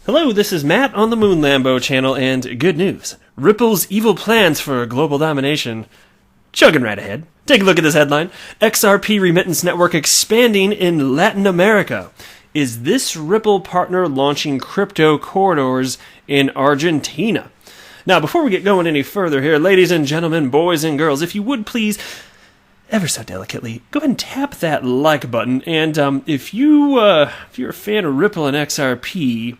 Hello, this is Matt on the Moon Lambo channel, and good news. Ripple's evil plans for global domination. Chugging right ahead. Take a look at this headline. XRP Remittance Network expanding in Latin America. Is this Ripple partner launching crypto corridors in Argentina? Now, before we get going any further here, ladies and gentlemen, boys and girls, if you would please, ever so delicately, go ahead and tap that like button. And if you're a fan of Ripple and XRP,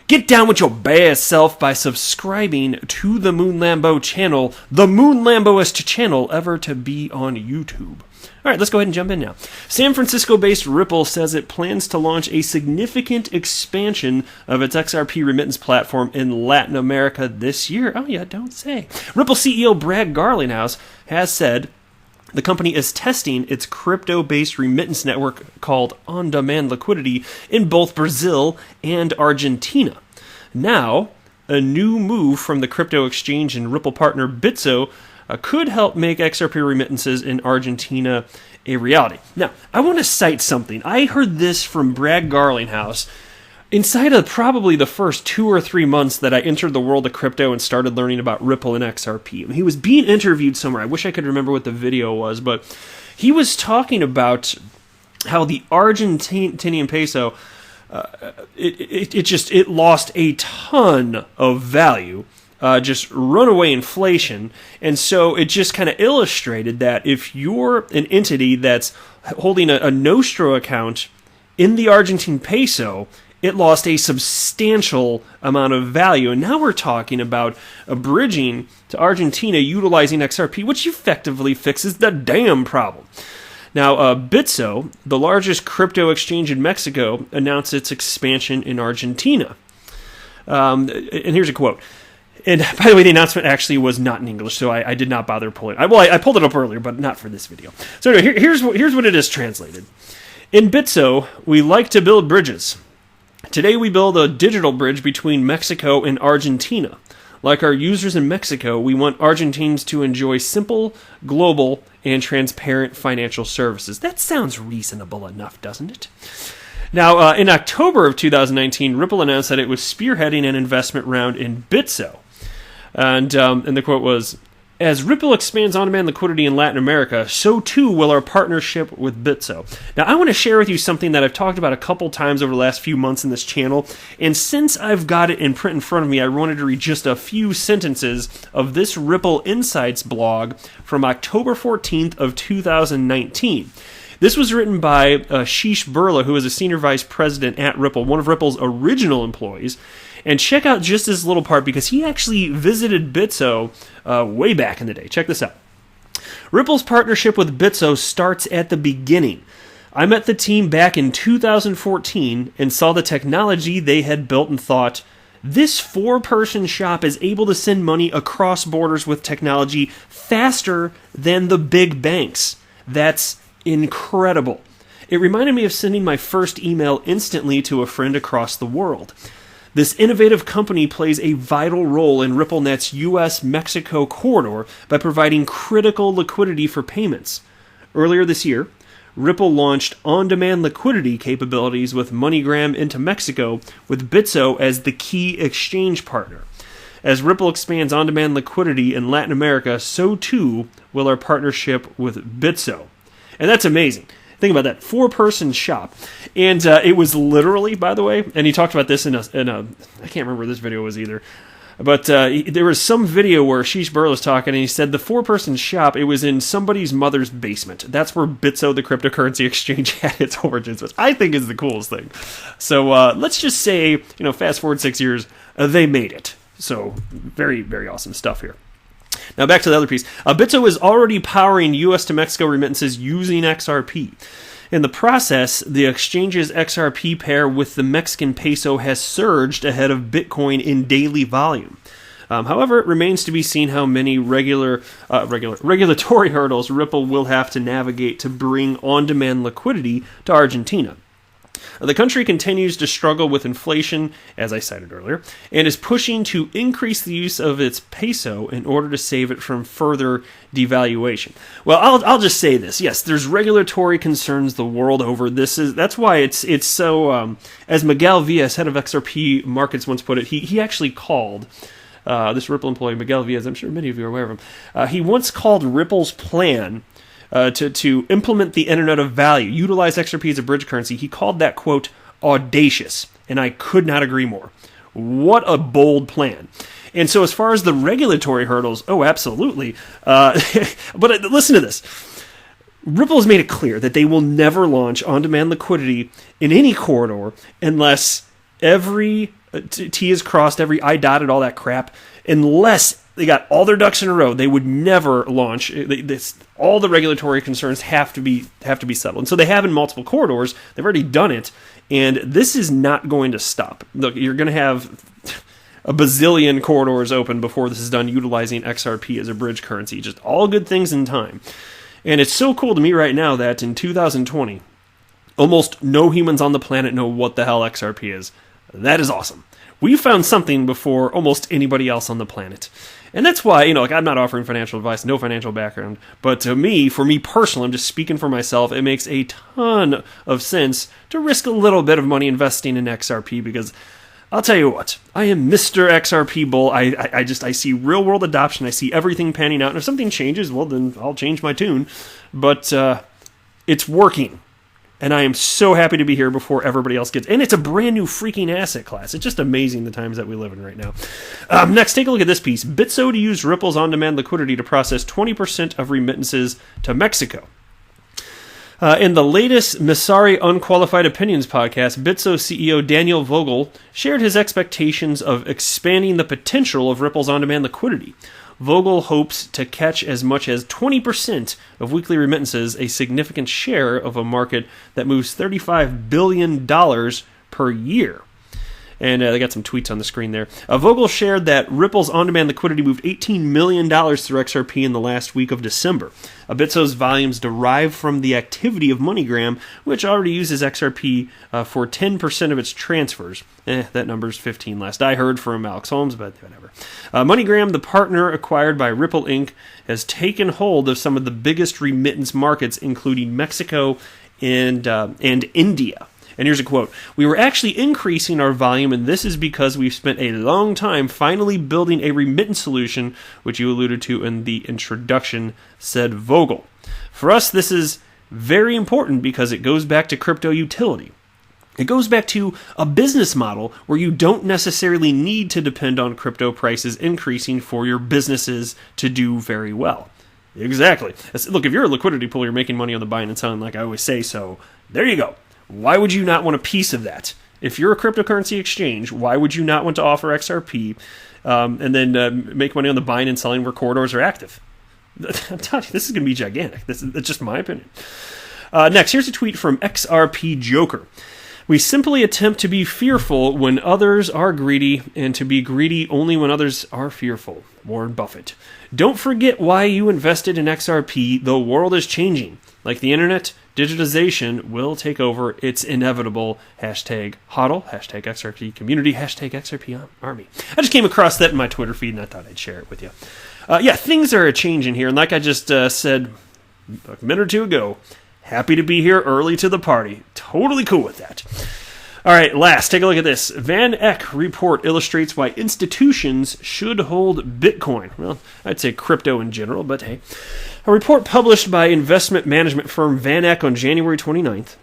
get down with your bad self by subscribing to the Moon Lambo channel, the Moon Lamboest channel ever to be on YouTube. All right, let's go ahead and jump in now. San Francisco-based Ripple says it plans to launch a significant expansion of its XRP remittance platform in Latin America this year. Oh yeah, don't say. Ripple CEO Brad Garlinghouse has said the company is testing its crypto-based remittance network called On-Demand Liquidity in both Brazil and Argentina. Now, a new move from the crypto exchange and Ripple partner Bitso could help make XRP remittances in Argentina a reality. Now, I want to cite something. I heard this from Brad Garlinghouse inside of probably the first 2 or 3 months that I entered the world of crypto and started learning about Ripple and XRP. He was being interviewed somewhere. I wish I could remember what the video was, but he was talking about how the Argentinian peso, it lost a ton of value, just runaway inflation, and so it just kind of illustrated that if you're an entity that's holding a Nostro account in the Argentine peso, it lost a substantial amount of value. And now we're talking about a bridging to Argentina utilizing XRP, which effectively fixes the damn problem. Now, Bitso, the largest crypto exchange in Mexico, announced its expansion in Argentina. And here's a quote. And by the way, the announcement actually was not in English, so I did not bother pulling it. I pulled it up earlier, but not for this video. So anyway, here's what it is translated. In Bitso, we like to build bridges. Today we build a digital bridge between Mexico and Argentina. Like our users in Mexico, we want Argentines to enjoy simple, global, and transparent financial services. That sounds reasonable enough, doesn't it? Now, in October of 2019, Ripple announced that it was spearheading an investment round in Bitso. And the quote was, "As Ripple expands on-demand liquidity in Latin America, so too will our partnership with Bitso." Now, I want to share with you something that I've talked about a couple times over the last few months in this channel, and since I've got it in print in front of me, I wanted to read just a few sentences of this Ripple Insights blog from October 14th of 2019. This was written by Ashish Burla, who is a senior vice president at Ripple, one of Ripple's original employees. And check out just this little part because he actually visited Bitso way back in the day. Check this out. Ripple's partnership with Bitso starts at the beginning. I met the team back in 2014 and saw the technology they had built and thought, this 4-person shop is able to send money across borders with technology faster than the big banks. That's incredible. It reminded me of sending my first email instantly to a friend across the world. This innovative company plays a vital role in RippleNet's U.S.-Mexico corridor by providing critical liquidity for payments. Earlier this year, Ripple launched on-demand liquidity capabilities with MoneyGram into Mexico with Bitso as the key exchange partner. As Ripple expands on-demand liquidity in Latin America, so too will our partnership with Bitso. And that's amazing. Think about that, 4-person shop. And it was literally, by the way, and he talked about this in a I can't remember where this video was either, but there was some video where Ashish Burla was talking, and he said the 4-person shop, it was in somebody's mother's basement. That's where Bitso, the cryptocurrency exchange, had its origins, which I think is the coolest thing. So let's just say, fast forward 6 years, they made it. So very, very awesome stuff here. Now back to the other piece. Bitso is already powering U.S. to Mexico remittances using XRP. In the process, the exchange's XRP pair with the Mexican peso has surged ahead of Bitcoin in daily volume. However, it remains to be seen how many regulatory hurdles Ripple will have to navigate to bring on-demand liquidity to Argentina. The country continues to struggle with inflation, as I cited earlier, and is pushing to increase the use of its peso in order to save it from further devaluation. Well, I'll just say this. Yes, there's regulatory concerns the world over. That's why it's so, as Miguel Villas, head of XRP Markets, once put it, he actually called this Ripple employee, Miguel Villas, I'm sure many of you are aware of him, he once called Ripple's plan to implement the Internet of Value, utilize XRP as a bridge currency. He called that, quote, audacious, and I could not agree more. What a bold plan. And so as far as the regulatory hurdles, oh, absolutely. But listen to this. Ripple has made it clear that they will never launch on-demand liquidity in any corridor unless every T is crossed, every I dotted, all that crap, unless they got all their ducks in a row. They would never launch. All the regulatory concerns have to be settled. And so they have in multiple corridors. They've already done it, and this is not going to stop. Look, you're going to have a bazillion corridors open before this is done, utilizing XRP as a bridge currency. Just all good things in time. And it's so cool to me right now that in 2020, almost no humans on the planet know what the hell XRP is. That is awesome. We found something before almost anybody else on the planet. And that's why, I'm not offering financial advice, no financial background. But for me personally, I'm just speaking for myself, it makes a ton of sense to risk a little bit of money investing in XRP because I'll tell you what, I am Mr. XRP Bull. I see real world adoption. I see everything panning out. And if something changes, well, then I'll change my tune. But it's working. And I am so happy to be here before everybody else gets. And it's a brand new freaking asset class. It's just amazing the times that we live in right now. Next, take a look at this piece. Bitso to use Ripple's on-demand liquidity to process 20% of remittances to Mexico. In the latest Messari Unqualified Opinions podcast, Bitso CEO Daniel Vogel shared his expectations of expanding the potential of Ripple's on-demand liquidity. Vogel hopes to catch as much as 20% of weekly remittances, a significant share of a market that moves $35 billion per year. And they got some tweets on the screen there. Vogel shared that Ripple's on-demand liquidity moved $18 million through XRP in the last week of December. Bitso's volumes derive from the activity of MoneyGram, which already uses XRP for 10% of its transfers. That number's 15 last I heard from Alex Holmes, but whatever. MoneyGram, the partner acquired by Ripple Inc., has taken hold of some of the biggest remittance markets, including Mexico and India. And here's a quote. "We were actually increasing our volume, and this is because we've spent a long time finally building a remittance solution, which you alluded to in the introduction," said Vogel. "For us, this is very important because it goes back to crypto utility. It goes back to a business model where you don't necessarily need to depend on crypto prices increasing for your businesses to do very well." Exactly. Look, if you're a liquidity pool, you're making money on the buying and selling, like I always say, so there you go. Why would you not want a piece of that? If you're a cryptocurrency exchange, why would you not want to offer XRP and then make money on the buying and selling where corridors are active? I'm telling you, this is going to be gigantic. That's just my opinion. Next, here's a tweet from XRP Joker. "We simply attempt to be fearful when others are greedy and to be greedy only when others are fearful." Warren Buffett. "Don't forget why you invested in XRP. The world is changing. Like the internet, digitization will take over. It's inevitable. Hashtag HODL, hashtag XRP Community, hashtag XRP Army." I just came across that in my Twitter feed, and I thought I'd share it with you. Things are changing here, and like I just said a minute or two ago, happy to be here early to the party. Totally cool with that. All right, last, take a look at this. Vaneck Report illustrates why institutions should hold Bitcoin. Well, I'd say crypto in general, but hey. A report published by investment management firm Vaneck on January 29th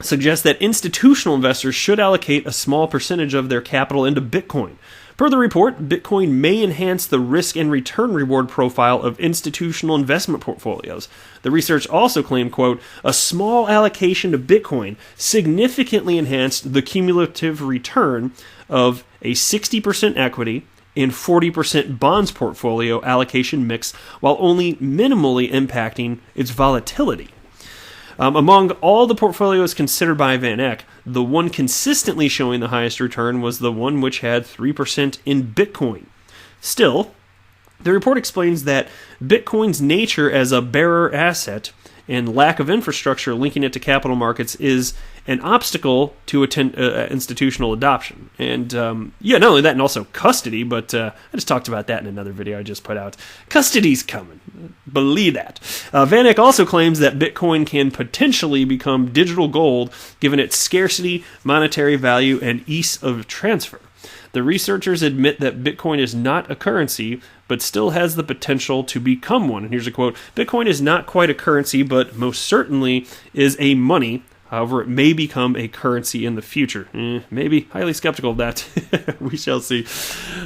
suggests that institutional investors should allocate a small percentage of their capital into Bitcoin. Per the report, Bitcoin may enhance the risk and return reward profile of institutional investment portfolios. The research also claimed, quote, "A small allocation to Bitcoin significantly enhanced the cumulative return of a 60% equity and 40% bonds portfolio allocation mix while only minimally impacting its volatility." Among all the portfolios considered by Vaneck, the one consistently showing the highest return was the one which had 3% in Bitcoin. Still, the report explains that Bitcoin's nature as a bearer asset and lack of infrastructure linking it to capital markets is an obstacle to institutional adoption. And not only that, and also custody, but I just talked about that in another video I just put out. Custody's coming. Believe that. Vaneck also claims that Bitcoin can potentially become digital gold given its scarcity, monetary value, and ease of transfer. The researchers admit that Bitcoin is not a currency, but still has the potential to become one. And here's a quote: "Bitcoin is not quite a currency, but most certainly is a money. However, it may become a currency in the future." Maybe. Highly skeptical of that. We shall see.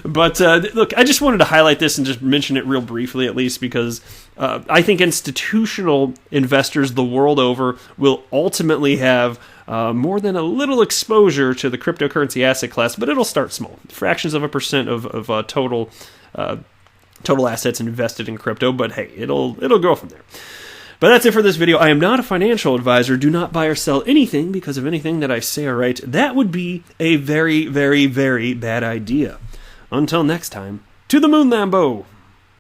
But look, I just wanted to highlight this and just mention it real briefly, at least, because I think institutional investors the world over will ultimately have more than a little exposure to the cryptocurrency asset class, but it'll start small. Fractions of a percent of total assets invested in crypto, but hey, it'll go from there. But that's it for this video. I am not a financial advisor. Do not buy or sell anything because of anything that I say or write. That would be a very, very, very bad idea. Until next time, to the moon, Lambo!